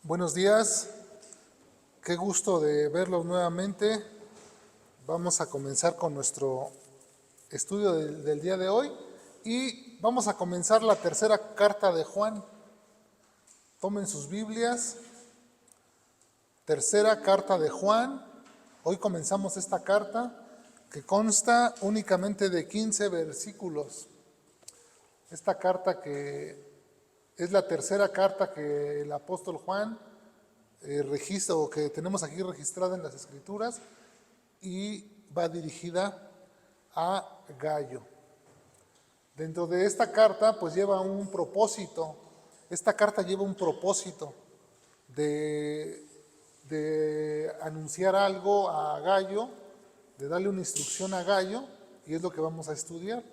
Buenos días, qué gusto de verlos nuevamente. Vamos a comenzar con nuestro estudio del día de hoy y vamos a comenzar la tercera carta de Juan. Tomen sus Biblias, tercera carta de Juan. Hoy comenzamos esta carta que consta únicamente de 15 versículos. Esta carta que es la tercera carta que el apóstol Juan registra o que tenemos aquí registrada en las Escrituras y va dirigida a Gayo. Dentro de esta carta pues lleva un propósito. Esta carta lleva un propósito de anunciar algo a Gayo, de darle una instrucción a Gayo, y es lo que vamos a estudiar.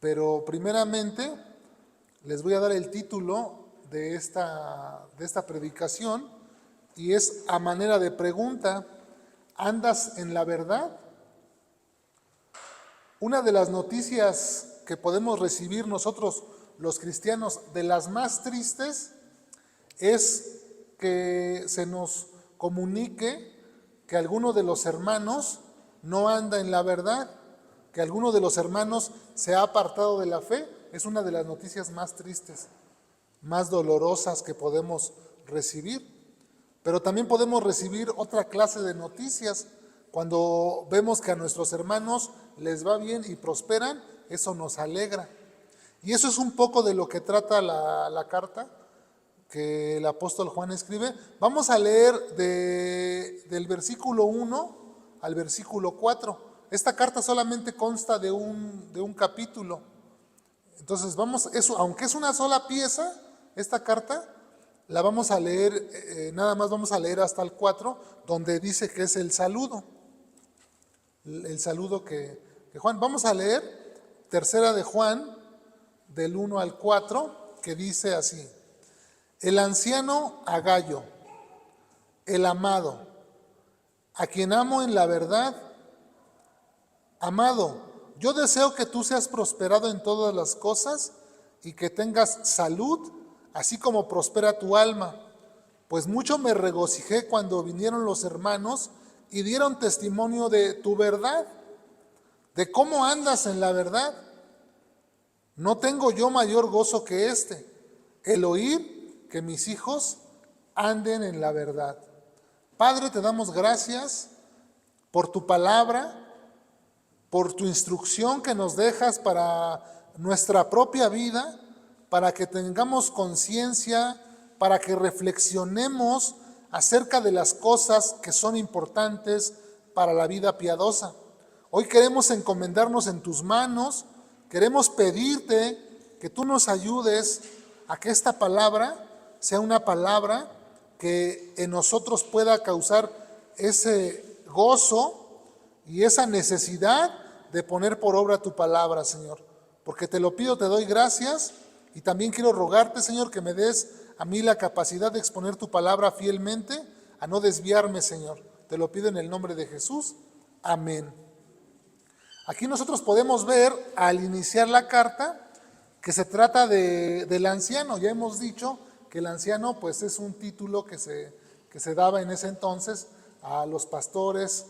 Pero primeramente les voy a dar el título de esta predicación y es a manera de pregunta: ¿andas en la verdad? Una de las noticias que podemos recibir nosotros los cristianos, de las más tristes, es que se nos comunique que alguno de los hermanos no anda en la verdad, que alguno de los hermanos se ha apartado de la fe. Es una de las noticias más tristes, más dolorosas que podemos recibir. Pero también podemos recibir otra clase de noticias. Cuando vemos que a nuestros hermanos les va bien y prosperan, eso nos alegra. Y eso es un poco de lo que trata la carta que el apóstol Juan escribe. Vamos a leer del versículo 1 al versículo 4. Esta carta solamente consta de un capítulo. Entonces aunque es una sola pieza, esta carta la vamos a leer, nada más vamos a leer hasta el 4, donde dice que es el saludo que Juan. Vamos a leer tercera de Juan, del 1 al 4, que dice así: el anciano a Gayo, el amado, a quien amo en la verdad. Amado, yo deseo que tú seas prosperado en todas las cosas y que tengas salud, así como prospera tu alma. Pues mucho me regocijé cuando vinieron los hermanos y dieron testimonio de tu verdad, de cómo andas en la verdad. No tengo yo mayor gozo que este, el oír que mis hijos anden en la verdad. Padre, te damos gracias por tu palabra, por tu instrucción que nos dejas para nuestra propia vida, para que tengamos conciencia, para que reflexionemos acerca de las cosas que son importantes para la vida piadosa. Hoy queremos encomendarnos en tus manos, queremos pedirte que tú nos ayudes a que esta palabra sea una palabra que en nosotros pueda causar ese gozo y esa necesidad de poner por obra tu palabra, Señor. Porque te lo pido, te doy gracias, y también quiero rogarte, Señor, que me des a mí la capacidad de exponer tu palabra fielmente, a no desviarme, Señor. Te lo pido en el nombre de Jesús. Amén. Aquí nosotros podemos ver, al iniciar la carta, que se trata del anciano. Ya hemos dicho que el anciano pues es un título que se daba en ese entonces a los pastores,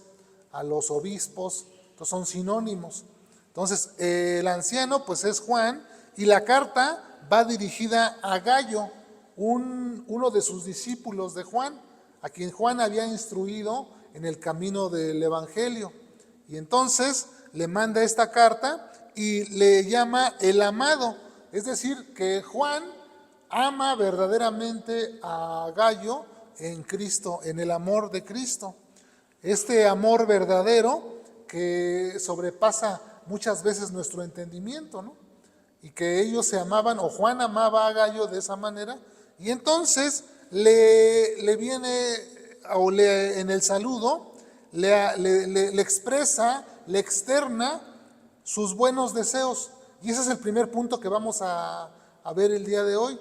a los obispos. Entonces son sinónimos. Entonces el anciano pues es Juan, y la carta va dirigida a Gayo, uno de sus discípulos de Juan, a quien Juan había instruido en el camino del evangelio. Y entonces le manda esta carta y le llama el amado. Es decir, que Juan ama verdaderamente a Gayo en Cristo, en el amor de Cristo. Este amor verdadero que sobrepasa muchas veces nuestro entendimiento, ¿no? Y que ellos se amaban, o Juan amaba a Gayo de esa manera, y entonces le viene, en el saludo, le expresa, le externa sus buenos deseos. Y ese es el primer punto que vamos a ver el día de hoy: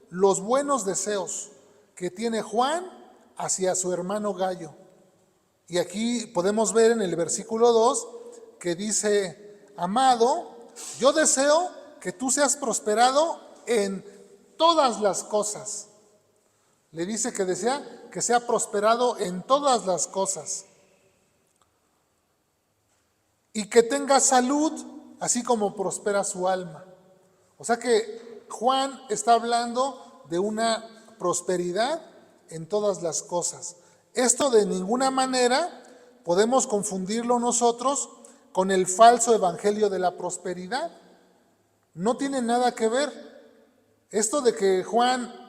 los buenos deseos que tiene Juan hacia su hermano Gayo. Y aquí podemos ver en el versículo 2 que dice: amado, yo deseo que tú seas prosperado en todas las cosas. Le dice que desea que sea prosperado en todas las cosas y que tenga salud, así como prospera su alma. O sea que Juan está hablando de una prosperidad en todas las cosas. Esto de ninguna manera podemos confundirlo nosotros con el falso evangelio de la prosperidad. No tiene nada que ver. Esto de que Juan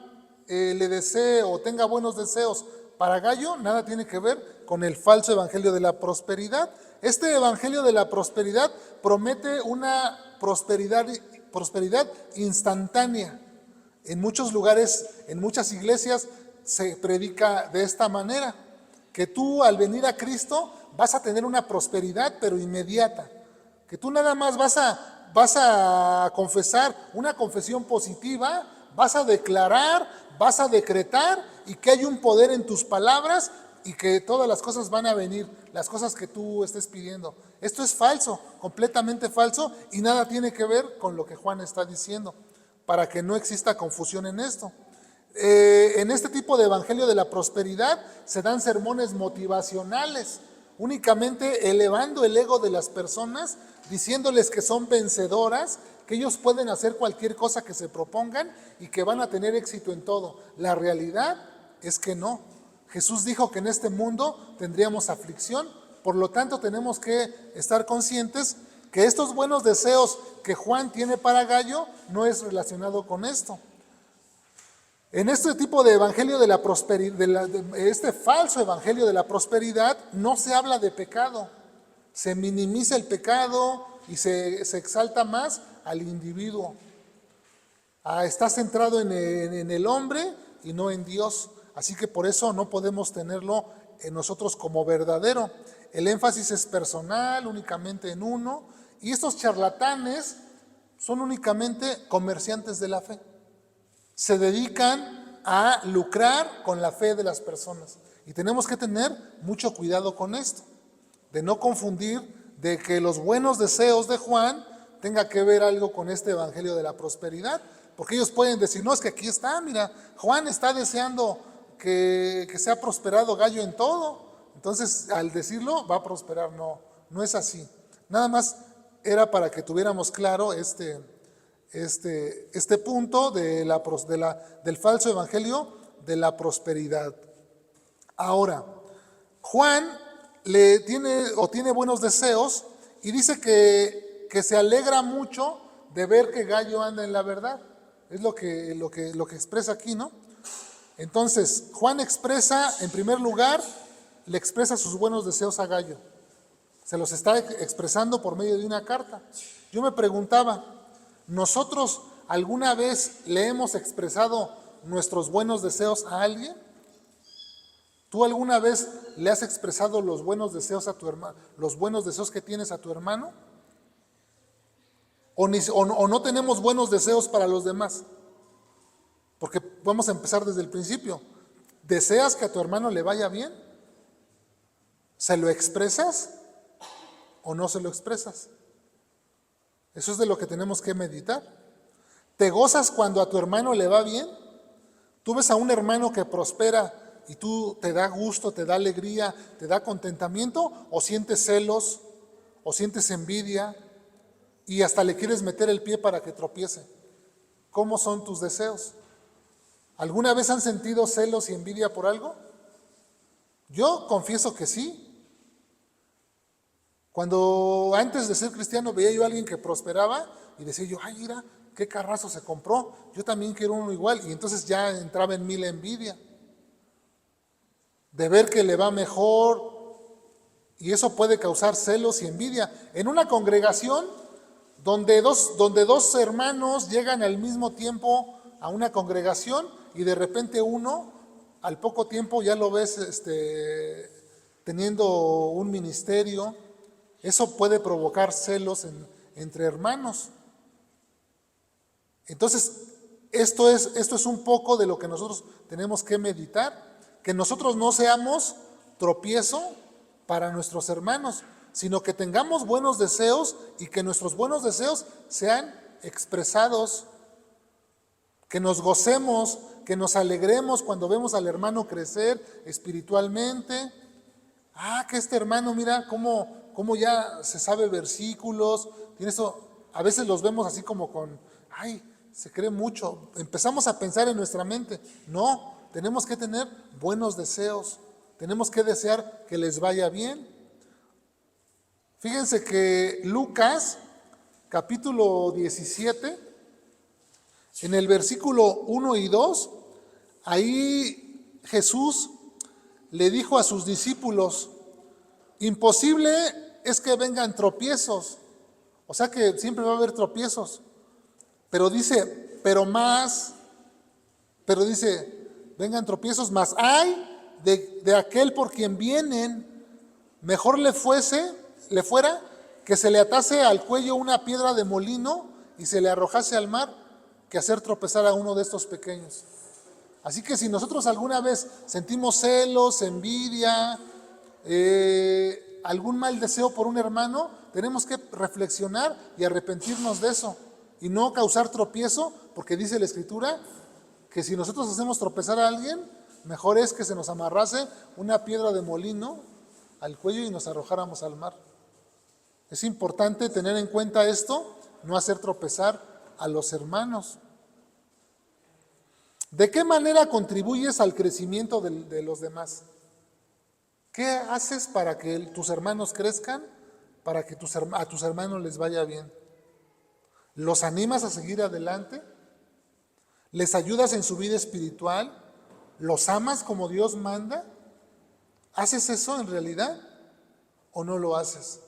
le desee o tenga buenos deseos para Gayo, nada tiene que ver con el falso evangelio de la prosperidad. Este evangelio de la prosperidad promete una prosperidad instantánea. En muchos lugares, en muchas iglesias se predica de esta manera, que tú al venir a Cristo vas a tener una prosperidad pero inmediata, que tú nada más vas a confesar una confesión positiva, vas a declarar, vas a decretar y que hay un poder en tus palabras y que todas las cosas van a venir, las cosas que tú estés pidiendo. Esto es falso, completamente falso y nada tiene que ver con lo que Juan está diciendo, para que no exista confusión en esto. En este tipo de evangelio de la prosperidad se dan sermones motivacionales, únicamente elevando el ego de las personas, diciéndoles que son vencedoras, que ellos pueden hacer cualquier cosa que se propongan y que van a tener éxito en todo. La realidad es que no. Jesús dijo que en este mundo tendríamos aflicción, por lo tanto tenemos que estar conscientes que estos buenos deseos que Juan tiene para Gayo no es relacionado con esto. En este tipo de evangelio de la prosperidad, este falso evangelio de la prosperidad, no se habla de pecado, se minimiza el pecado y se exalta más al individuo. Está centrado en el hombre y no en Dios, así que por eso no podemos tenerlo en nosotros como verdadero. El énfasis es personal, únicamente en uno, y estos charlatanes son únicamente comerciantes de la fe. Se dedican a lucrar con la fe de las personas. Y tenemos que tener mucho cuidado con esto, de no confundir de que los buenos deseos de Juan tenga que ver algo con este evangelio de la prosperidad, porque ellos pueden decir, no, es que aquí está, mira, Juan está deseando que sea prosperado Gayo en todo, entonces al decirlo va a prosperar. No, no es así. Nada más era para que tuviéramos claro este punto del falso evangelio de la prosperidad. Ahora, Juan tiene buenos deseos y dice que se alegra mucho de ver que Gayo anda en la verdad. Es lo que expresa aquí, ¿no? Entonces, Juan expresa, en primer lugar, le expresa sus buenos deseos a Gayo. Se los está expresando por medio de una carta. Yo me preguntaba, ¿nosotros alguna vez le hemos expresado nuestros buenos deseos a alguien? ¿Tú alguna vez le has expresado los buenos deseos a tu hermano, los buenos deseos que tienes a tu hermano? ¿O no tenemos buenos deseos para los demás? Porque vamos a empezar desde el principio. ¿Deseas que a tu hermano le vaya bien? ¿Se lo expresas o no se lo expresas? Eso es de lo que tenemos que meditar. ¿Te gozas cuando a tu hermano le va bien? ¿Tú ves a un hermano que prospera y tú te da gusto, te da alegría, te da contentamiento? ¿O sientes celos? ¿O sientes envidia? Y hasta le quieres meter el pie para que tropiece. ¿Cómo son tus deseos? ¿Alguna vez han sentido celos y envidia por algo? Yo confieso que sí. Cuando antes de ser cristiano veía yo a alguien que prosperaba y decía yo, ay, mira, qué carrazo se compró, yo también quiero uno igual. Y entonces ya entraba en mí la envidia de ver que le va mejor, y eso puede causar celos y envidia. En una congregación donde dos hermanos llegan al mismo tiempo a una congregación y de repente uno al poco tiempo ya lo ves teniendo un ministerio, eso puede provocar celos entre hermanos. Entonces, esto es un poco de lo que nosotros tenemos que meditar, que nosotros no seamos tropiezo para nuestros hermanos, sino que tengamos buenos deseos y que nuestros buenos deseos sean expresados, que nos gocemos, que nos alegremos cuando vemos al hermano crecer espiritualmente. Que este hermano, mira cómo ya se sabe versículos, tiene eso. A veces los vemos así como se cree mucho. Empezamos a pensar en nuestra mente. No, tenemos que tener buenos deseos. Tenemos que desear que les vaya bien. Fíjense que Lucas, capítulo 17, en el versículo 1 y 2, ahí Jesús le dijo a sus discípulos: imposible es que vengan tropiezos. O sea que siempre va a haber tropiezos. Pero dice, vengan tropiezos, mas hay de aquel por quien vienen, mejor le fuera que se le atase al cuello una piedra de molino y se le arrojase al mar, que hacer tropezar a uno de estos pequeños. Así que si nosotros alguna vez sentimos celos, envidia, algún mal deseo por un hermano, tenemos que reflexionar y arrepentirnos de eso y no causar tropiezo, porque dice la Escritura que si nosotros hacemos tropezar a alguien, mejor es que se nos amarrase una piedra de molino al cuello y nos arrojáramos al mar. Es importante tener en cuenta esto, no hacer tropezar a los hermanos. ¿De qué manera contribuyes al crecimiento de los demás? ¿Qué haces para que tus hermanos crezcan? Para que a tus hermanos les vaya bien. ¿Los animas a seguir adelante? ¿Les ayudas en su vida espiritual? ¿Los amas como Dios manda? ¿Haces eso en realidad o no lo haces?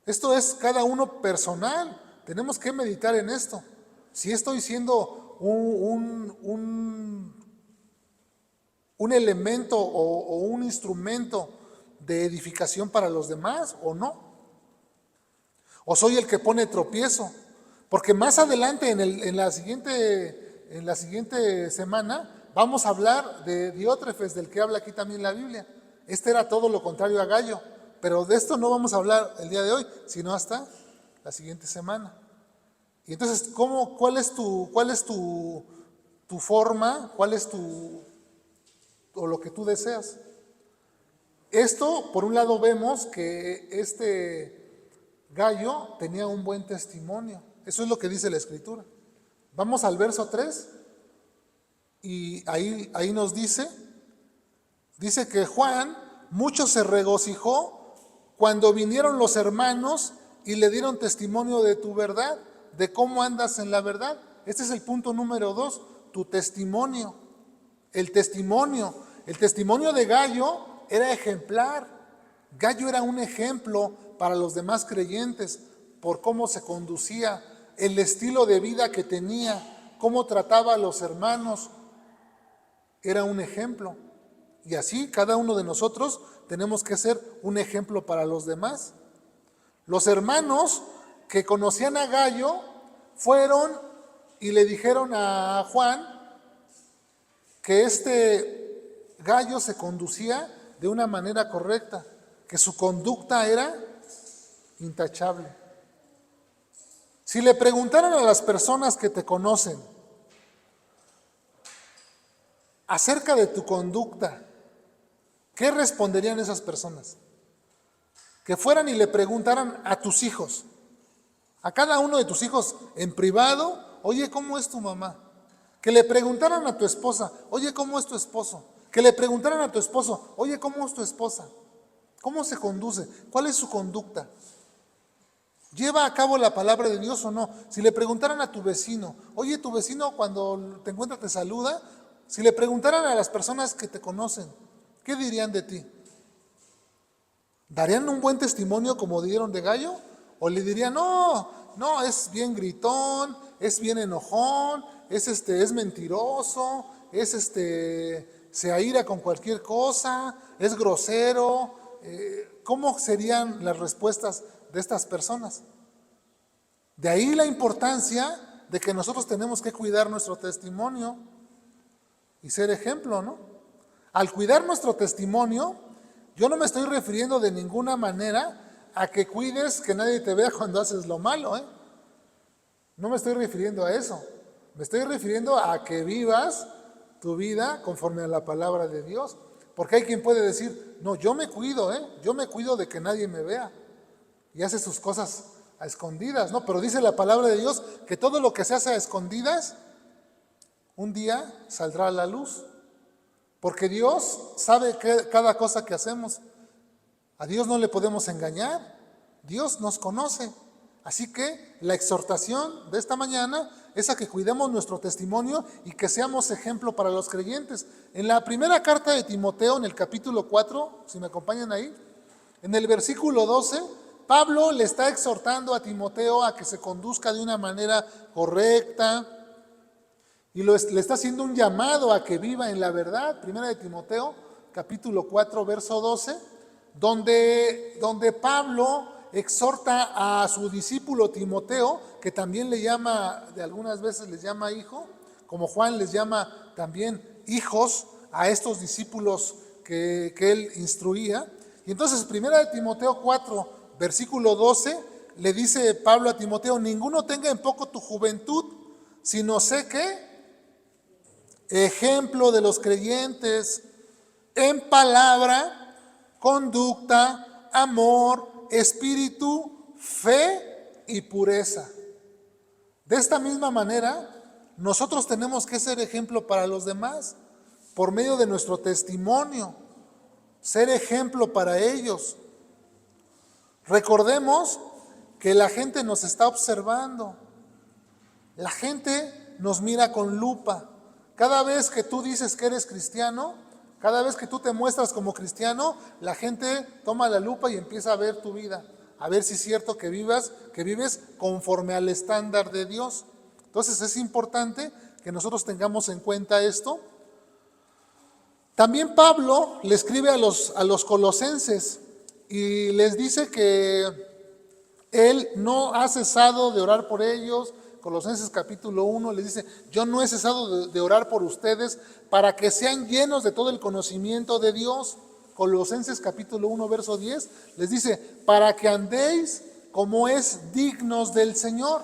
Esto es cada uno personal. Tenemos que meditar en esto. Si estoy siendo un elemento o un instrumento de edificación para los demás o no. O soy el que pone tropiezo. Porque más adelante en la siguiente semana vamos a hablar de Diótrefes, del que habla aquí también la Biblia. Este era todo lo contrario a Gallo. Pero de esto no vamos a hablar el día de hoy, sino hasta la siguiente semana. Y entonces, ¿cuál es tu forma? ¿Cuál es o lo que tú deseas? Esto, por un lado, vemos que este Gallo tenía un buen testimonio. Eso es lo que dice la Escritura. Vamos al verso 3 y ahí nos dice que Juan mucho se regocijó cuando vinieron los hermanos y le dieron testimonio de tu verdad, de cómo andas en la verdad. Este es el punto número 2, tu testimonio. El testimonio de Gallo era ejemplar. Gallo era un ejemplo para los demás creyentes por cómo se conducía, el estilo de vida que tenía, cómo trataba a los hermanos. Era un ejemplo. Y así cada uno de nosotros tenemos que ser un ejemplo para los demás. Los hermanos que conocían a Gallo fueron y le dijeron a Juan que este Gallo se conducía de una manera correcta, que su conducta era intachable. Si le preguntaran a las personas que te conocen acerca de tu conducta, ¿qué responderían esas personas? Que fueran y le preguntaran a tus hijos, a cada uno de tus hijos en privado: oye, ¿cómo es tu mamá? Que le preguntaran a tu esposa: oye, ¿cómo es tu esposo? Que le preguntaran a tu esposo: oye, ¿cómo es tu esposa? ¿Cómo se conduce? ¿Cuál es su conducta? ¿Lleva a cabo la palabra de Dios o no? Si le preguntaran a tu vecino: oye, tu vecino cuando te encuentra te saluda. Si le preguntaran a las personas que te conocen, ¿qué dirían de ti? ¿Darían un buen testimonio como dieron de Gallo? ¿O le dirían: no, es bien gritón, es bien enojón, es mentiroso, se aira con cualquier cosa, es grosero? ¿Cómo serían las respuestas de estas personas? De ahí la importancia de que nosotros tenemos que cuidar nuestro testimonio y ser ejemplo, ¿no? Al cuidar nuestro testimonio, yo no me estoy refiriendo de ninguna manera a que cuides que nadie te vea cuando haces lo malo, ¿eh? No me estoy refiriendo a eso. Me estoy refiriendo a que vivas tu vida conforme a la palabra de Dios. Porque hay quien puede decir, no, yo me cuido, yo me cuido de que nadie me vea. Y hace sus cosas a escondidas, ¿no? Pero dice la palabra de Dios que todo lo que se hace a escondidas, un día saldrá a la luz. Porque Dios sabe cada cosa que hacemos. A Dios no le podemos engañar. Dios nos conoce. Así que la exhortación de esta mañana es a que cuidemos nuestro testimonio y que seamos ejemplo para los creyentes. En la primera carta de Timoteo, en el capítulo 4, si me acompañan ahí, en el versículo 12, Pablo le está exhortando a Timoteo a que se conduzca de una manera correcta y le está haciendo un llamado a que viva en la verdad. Primera de Timoteo, capítulo 4, verso 12, donde Pablo exhorta a su discípulo Timoteo, que también le llama, de algunas veces les llama hijo, como Juan les llama también hijos a estos discípulos que él instruía. Y entonces, primera de Timoteo 4, versículo 12, le dice Pablo a Timoteo, ninguno tenga en poco tu juventud, sino sé que ejemplo de los creyentes en palabra, conducta, amor, espíritu, fe y pureza. De esta misma manera, nosotros tenemos que ser ejemplo para los demás, por medio de nuestro testimonio, ser ejemplo para ellos. Recordemos que la gente nos está observando, la gente nos mira con lupa. Cada vez que tú dices que eres cristiano, cada vez que tú te muestras como cristiano, la gente toma la lupa y empieza a ver tu vida, a ver si es cierto que vives conforme al estándar de Dios. Entonces es importante que nosotros tengamos en cuenta esto. También Pablo le escribe a los colosenses y les dice que él no ha cesado de orar por ellos. Colosenses capítulo 1 les dice, yo no he cesado de orar por ustedes para que sean llenos de todo el conocimiento de Dios. Colosenses capítulo 1 verso 10 les dice, para que andéis como es dignos del Señor.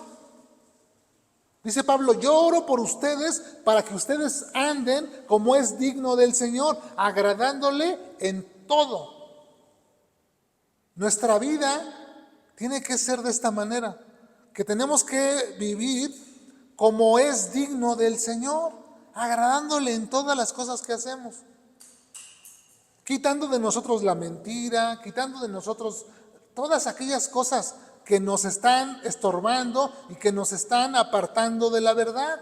Dice Pablo, yo oro por ustedes para que ustedes anden como es digno del Señor, agradándole en todo. Nuestra vida tiene que ser de esta manera, que tenemos que vivir como es digno del Señor, agradándole en todas las cosas que hacemos, quitando de nosotros la mentira, quitando de nosotros todas aquellas cosas que nos están estorbando y que nos están apartando de la verdad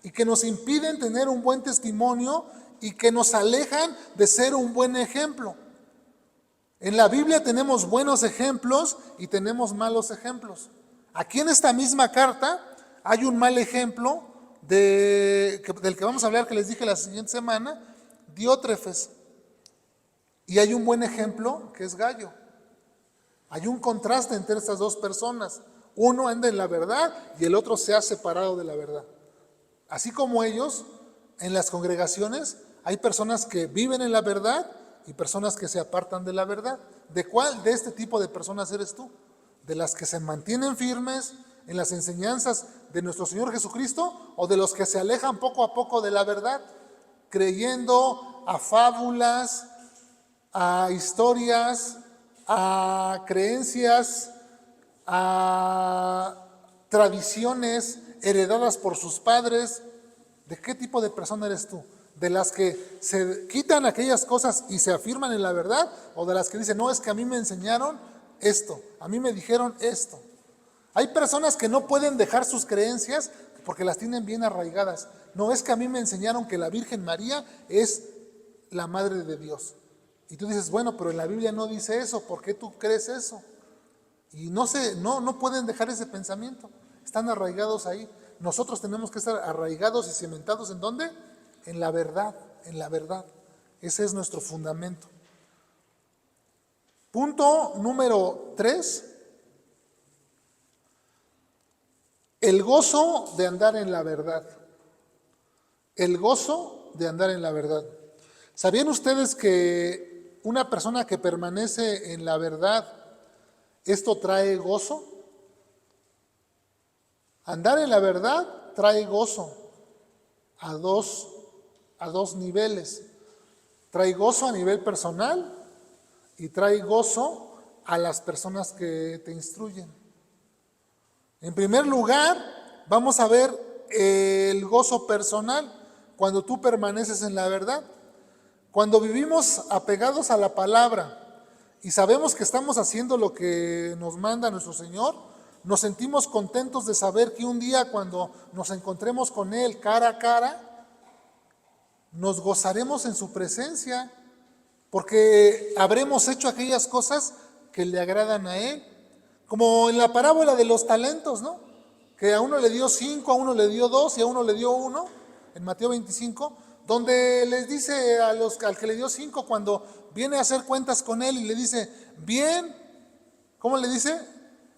y que nos impiden tener un buen testimonio y que nos alejan de ser un buen ejemplo. En la Biblia tenemos buenos ejemplos y tenemos malos ejemplos. Aquí en esta misma carta hay un mal ejemplo del que vamos a hablar, que les dije la siguiente semana, Diótrefes. Y hay un buen ejemplo que es Gayo. Hay un contraste entre estas dos personas. Uno anda en la verdad y el otro se ha separado de la verdad. Así como ellos, en las congregaciones hay personas que viven en la verdad y personas que se apartan de la verdad. ¿De cuál de este tipo de personas eres tú? ¿De las que se mantienen firmes en las enseñanzas de nuestro Señor Jesucristo o de los que se alejan poco a poco de la verdad, creyendo a fábulas, a historias, a creencias, a tradiciones heredadas por sus padres? ¿De qué tipo de persona eres tú? ¿De las que se quitan aquellas cosas y se afirman en la verdad? ¿O de las que dicen, no, es que a mí me enseñaron esto, a mí me dijeron esto? Hay personas que no pueden dejar sus creencias porque las tienen bien arraigadas. No, es que a mí me enseñaron que la Virgen María es la Madre de Dios. Y tú dices, bueno, pero en la Biblia no dice eso, ¿por qué tú crees eso? Y no pueden dejar ese pensamiento, están arraigados ahí. Nosotros tenemos que estar arraigados y cimentados ¿en dónde? En la verdad, en la verdad. Ese es nuestro fundamento. Punto número 3. El gozo de andar en la verdad. El gozo de andar en la verdad. ¿Sabían ustedes que una persona que permanece en la verdad, esto trae gozo? Andar en la verdad trae gozo a dos a dos niveles. Trae gozo a nivel personal y trae gozo a las personas que te instruyen. En primer lugar, vamos a ver el gozo personal cuando tú permaneces en la verdad. Cuando vivimos apegados a la palabra y sabemos que estamos haciendo lo que nos manda nuestro Señor, nos sentimos contentos de saber que un día cuando nos encontremos con Él cara a cara, nos gozaremos en su presencia, porque habremos hecho aquellas cosas que le agradan a Él. Como en la parábola de los talentos, ¿no? Que a uno le dio 5, a uno le dio 2 y a uno le dio 1, en Mateo 25, donde les dice al que le dio 5, cuando viene a hacer cuentas con él y le dice, bien, ¿cómo le dice?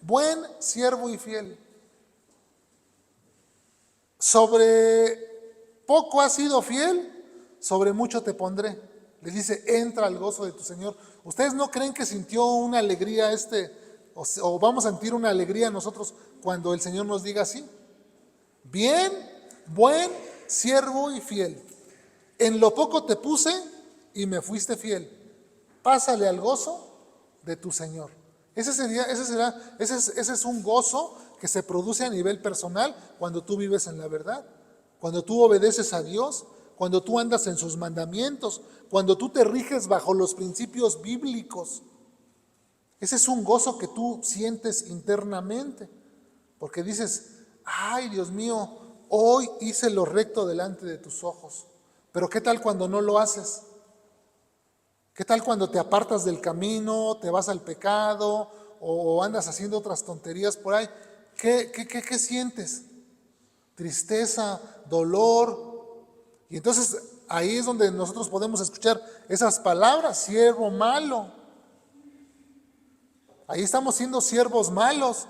Buen siervo y fiel. Sobre poco has sido fiel, sobre mucho te pondré. Les dice, entra al gozo de tu Señor. ¿Ustedes no creen que sintió una alegría o vamos a sentir una alegría nosotros cuando el Señor nos diga así? Bien, buen siervo y fiel. En lo poco te puse y me fuiste fiel. Pásale al gozo de tu Señor. Ese es un gozo que se produce a nivel personal cuando tú vives en la verdad, cuando tú obedeces a Dios, cuando tú andas en sus mandamientos, cuando tú te riges bajo los principios bíblicos. Ese es un gozo que tú sientes internamente, porque dices, ay Dios mío, hoy hice lo recto delante de tus ojos. Pero ¿qué tal cuando no lo haces? ¿Qué tal cuando te apartas del camino, te vas al pecado o andas haciendo otras tonterías por ahí? ¿Qué sientes? Tristeza, dolor. Y entonces ahí es donde nosotros podemos escuchar esas palabras, siervo malo. Ahí estamos siendo siervos malos,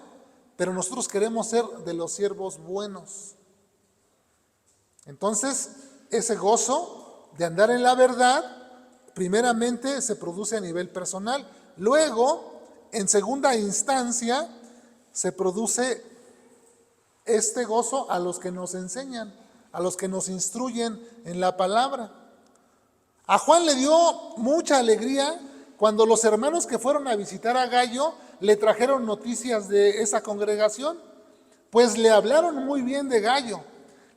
pero nosotros queremos ser de los siervos buenos. Entonces, ese gozo de andar en la verdad, primeramente se produce a nivel personal. Luego, en segunda instancia, se produce este gozo a los que nos enseñan, a los que nos instruyen en la palabra. A Juan le dio mucha alegría cuando los hermanos que fueron a visitar a Gallo le trajeron noticias de esa congregación, pues le hablaron muy bien de Gallo.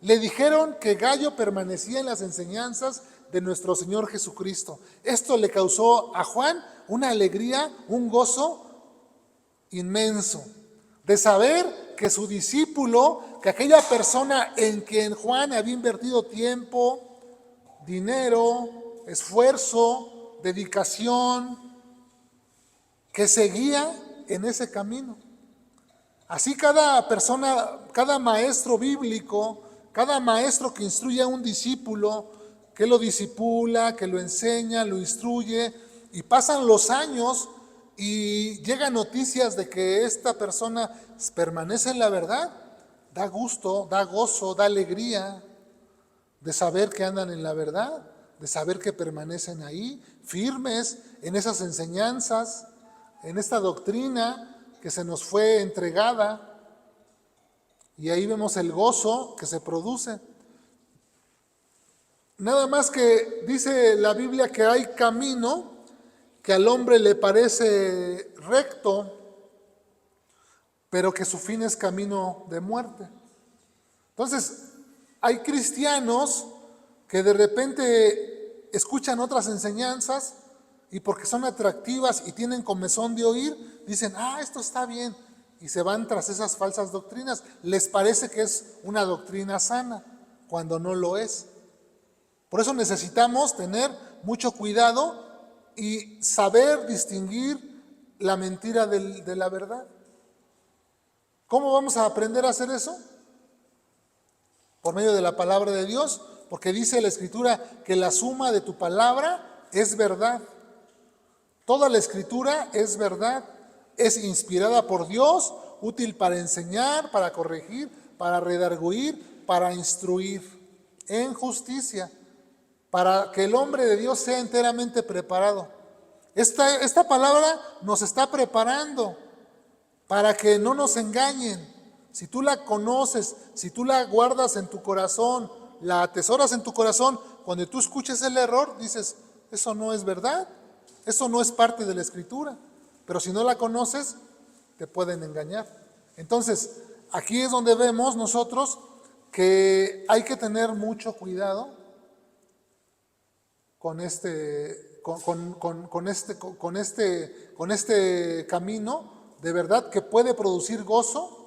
Le dijeron que Gallo permanecía en las enseñanzas de nuestro Señor Jesucristo. Esto le causó a Juan una alegría, un gozo inmenso, de saber que su discípulo, que aquella persona en quien Juan había invertido tiempo, dinero, esfuerzo, dedicación, que seguía en ese camino. Así cada persona, cada maestro bíblico, cada maestro que instruye a un discípulo, que lo discipula, que lo enseña, lo instruye, y pasan los años y llegan noticias de que esta persona permanece en la verdad, da gusto, da gozo, da alegría de saber que andan en la verdad, de saber que permanecen ahí, firmes en esas enseñanzas, en esta doctrina que se nos fue entregada. Y ahí vemos el gozo que se produce. Nada más que dice la Biblia que hay camino que al hombre le parece recto, pero que su fin es camino de muerte. Entonces, hay cristianos que de repente escuchan otras enseñanzas y porque son atractivas y tienen comezón de oír, dicen, esto está bien, y se van tras esas falsas doctrinas. Les parece que es una doctrina sana, cuando no lo es. Por eso necesitamos tener mucho cuidado y saber distinguir la mentira de la verdad. ¿Cómo vamos a aprender a hacer eso? Por medio de la palabra de Dios, porque dice la Escritura que la suma de tu palabra es verdad. Toda la Escritura es verdad, es inspirada por Dios, útil para enseñar, para corregir, para redarguir, para instruir en justicia, para que el hombre de Dios sea enteramente preparado. Esta palabra nos está preparando para que no nos engañen. Si tú la conoces, si tú la guardas en tu corazón, la atesoras en tu corazón, cuando tú escuches el error, dices, eso no es verdad, eso no es parte de la Escritura. Pero si no la conoces, te pueden engañar. Entonces, aquí es donde vemos nosotros que hay que tener mucho cuidado con este camino, de verdad que puede producir gozo.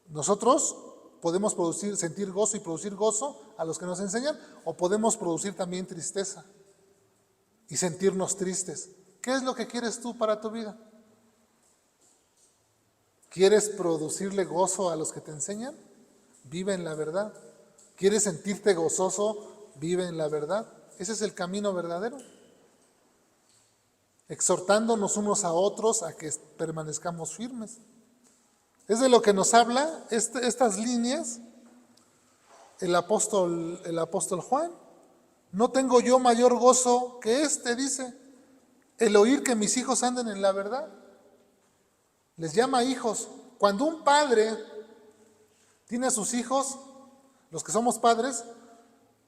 Nosotros podemos sentir gozo y producir gozo a los que nos enseñan, o podemos producir también tristeza y sentirnos tristes. ¿Qué es lo que quieres tú para tu vida? ¿Quieres producirle gozo a los que te enseñan? Vive en la verdad. ¿Quieres sentirte gozoso? Vive en la verdad. Ese es el camino verdadero. Exhortándonos unos a otros a que permanezcamos firmes. Es de lo que nos habla estas líneas el apóstol Juan. No tengo yo mayor gozo que dice, el oír que mis hijos anden en la verdad. Les llama hijos. Cuando un padre tiene a sus hijos, los que somos padres,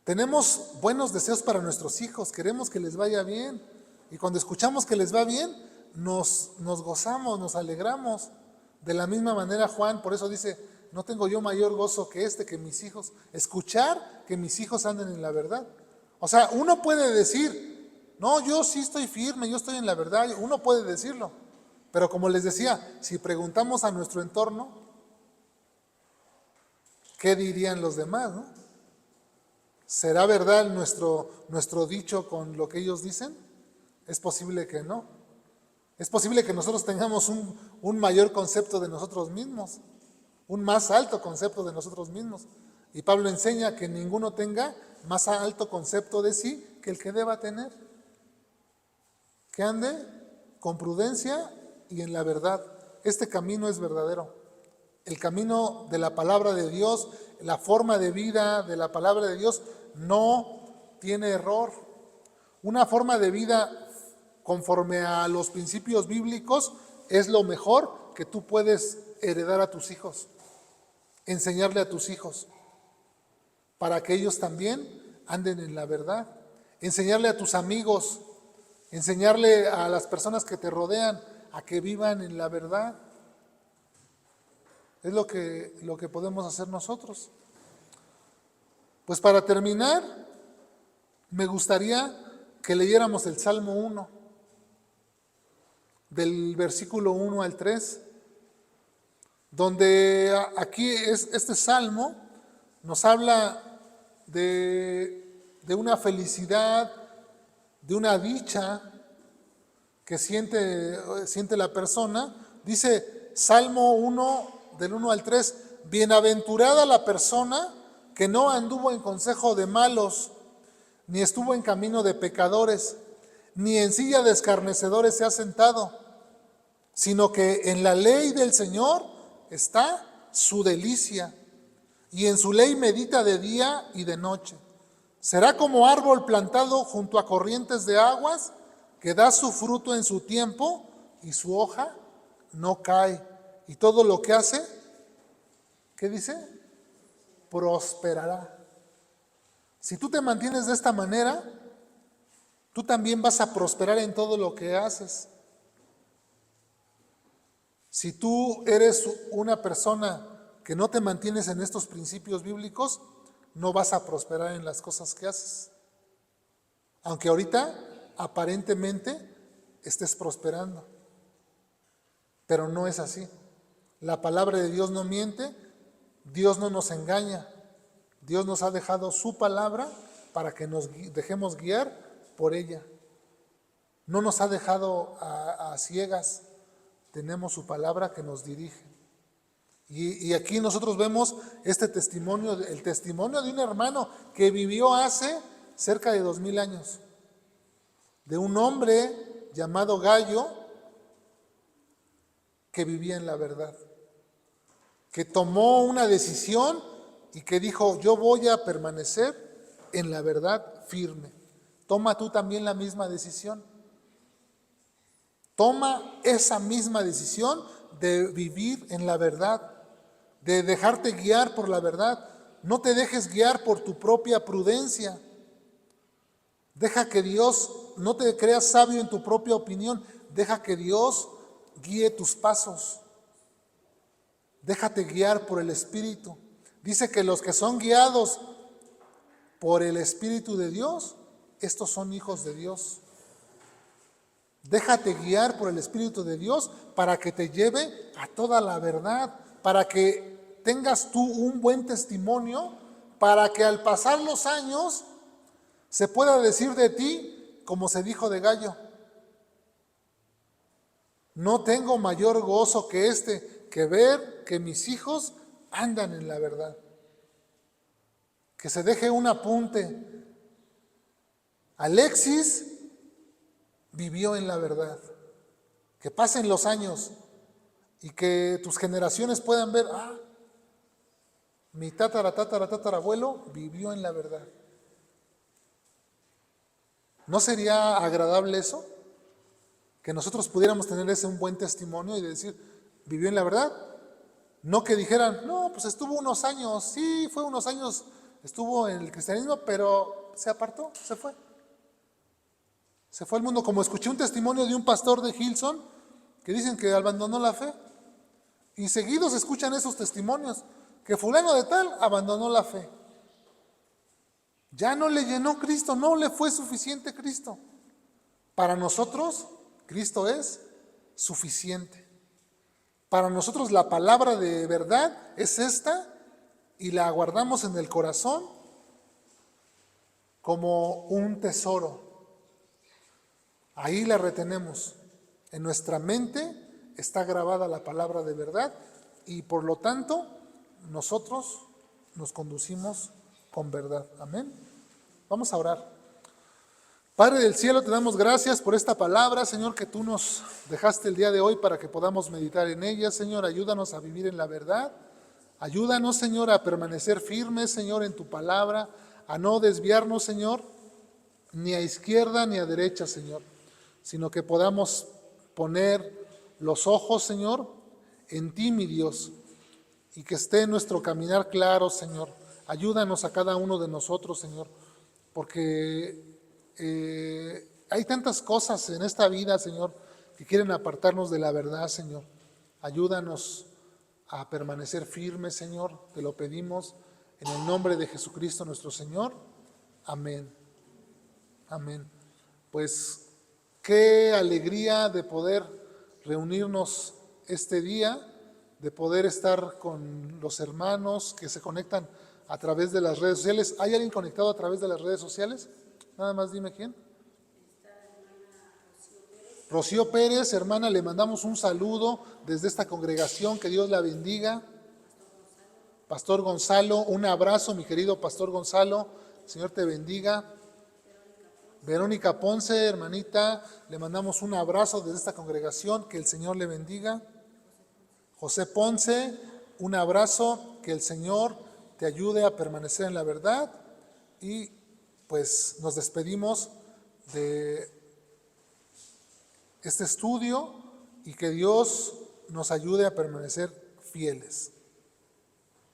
tenemos buenos deseos para nuestros hijos, queremos que les vaya bien. Y cuando escuchamos que les va bien, nos gozamos, nos alegramos. De la misma manera Juan, por eso dice, no tengo yo mayor gozo que mis hijos. Escuchar que mis hijos anden en la verdad. O sea, uno puede decir, no, yo sí estoy firme, yo estoy en la verdad. Uno puede decirlo. Pero como les decía, si preguntamos a nuestro entorno, ¿qué dirían los demás, no? ¿Será verdad nuestro dicho con lo que ellos dicen? Es posible que no. Es posible que nosotros tengamos un mayor concepto de nosotros mismos, un más alto concepto de nosotros mismos. Y Pablo enseña que ninguno tenga más alto concepto de sí que el que deba tener. Que ande con prudencia y en la verdad. Este camino es verdadero. El camino de la palabra de Dios, la forma de vida de la palabra de Dios no tiene error. Una forma de vida conforme a los principios bíblicos es lo mejor que tú puedes heredar a tus hijos, enseñarle a tus hijos, para que ellos también anden en la verdad. Enseñarle a tus amigos, enseñarle a las personas que te rodean a que vivan en la verdad. Es lo que podemos hacer nosotros. Pues para terminar, me gustaría que leyéramos el Salmo 1, del versículo 1 al 3, donde aquí este Salmo nos habla de una felicidad, de una dicha que siente la persona. Dice Salmo 1, del 1 al 3, bienaventurada la persona que no anduvo en consejo de malos, ni estuvo en camino de pecadores, ni en silla de escarnecedores se ha sentado, sino que en la ley del Señor está su delicia, y en su ley medita de día y de noche. Será como árbol plantado junto a corrientes de aguas, que da su fruto en su tiempo, y su hoja no cae. Y todo lo que hace, ¿qué dice? Prosperará. Si tú te mantienes de esta manera, tú también vas a prosperar en todo lo que haces. Si tú eres una persona que no te mantienes en estos principios bíblicos, no vas a prosperar en las cosas que haces. Aunque ahorita aparentemente estés prosperando, pero no es así. La palabra de Dios no miente, Dios no nos engaña. Dios nos ha dejado su palabra para que nos dejemos guiar por ella. No nos ha dejado a ciegas. Tenemos su palabra que nos dirige. Y aquí nosotros vemos este testimonio, el testimonio de un hermano que vivió hace cerca de 2000 años. De un hombre llamado Gallo que vivía en la verdad. Que tomó una decisión y que dijo, yo voy a permanecer en la verdad firme. Toma tú también la misma decisión. Toma esa misma decisión de vivir en la verdad, de dejarte guiar por la verdad. No te dejes guiar por tu propia prudencia. Deja que Dios, no te creas sabio en tu propia opinión, deja que Dios guíe tus pasos. Déjate guiar por el Espíritu. Dice que los que son guiados por el Espíritu de Dios, estos son hijos de Dios. Déjate guiar por el Espíritu de Dios para que te lleve a toda la verdad, para que tengas tú un buen testimonio, para que al pasar los años se pueda decir de ti como se dijo de Gallo: no tengo mayor gozo que este, que ver que mis hijos andan en la verdad. Que se deje un apunte: Alexis vivió en la verdad. Que pasen los años y que tus generaciones puedan ver: mi tatarabuelo vivió en la verdad. ¿No sería agradable eso? Que nosotros pudiéramos tener ese un buen testimonio y decir: vivió en la verdad. No que dijeran: no, pues estuvo unos años, sí, fue unos años, estuvo en el cristianismo, pero se apartó, se fue. Se fue al mundo. Como escuché un testimonio de un pastor de Hillsong que dicen que abandonó la fe. Y seguidos escuchan esos testimonios, que fulano de tal abandonó la fe. Ya no le llenó Cristo, no le fue suficiente Cristo. Para nosotros, Cristo es suficiente. Para nosotros la palabra de verdad es esta, y la guardamos en el corazón como un tesoro. Ahí la retenemos. En nuestra mente está grabada la palabra de verdad, y por lo tanto nosotros nos conducimos con verdad. Amén. Vamos a orar. Padre del cielo, te damos gracias por esta palabra, Señor, que tú nos dejaste el día de hoy para que podamos meditar en ella. Señor, ayúdanos a vivir en la verdad. Ayúdanos, Señor, a permanecer firmes, Señor, en tu palabra, a no desviarnos, Señor, ni a izquierda ni a derecha, Señor, sino que podamos poner los ojos, Señor, en ti, mi Dios, y que esté nuestro caminar claro, Señor. Ayúdanos a cada uno de nosotros, Señor, porque hay tantas cosas en esta vida, Señor, que quieren apartarnos de la verdad, Señor. Ayúdanos a permanecer firmes, Señor, te lo pedimos en el nombre de Jesucristo nuestro Señor. Amén. Amén. Pues qué alegría de poder reunirnos este día, de poder estar con los hermanos que se conectan a través de las redes sociales. ¿Hay alguien conectado a través de las redes sociales? Nada más dime quién. Rocío Pérez, hermana, le mandamos un saludo desde esta congregación, que Dios la bendiga. Pastor Gonzalo, un abrazo, mi querido Pastor Gonzalo, el Señor te bendiga. Verónica Ponce, hermanita, le mandamos un abrazo desde esta congregación, que el Señor le bendiga. José Ponce, un abrazo, que el Señor te ayude a permanecer en la verdad. Y pues nos despedimos de este estudio y que Dios nos ayude a permanecer fieles.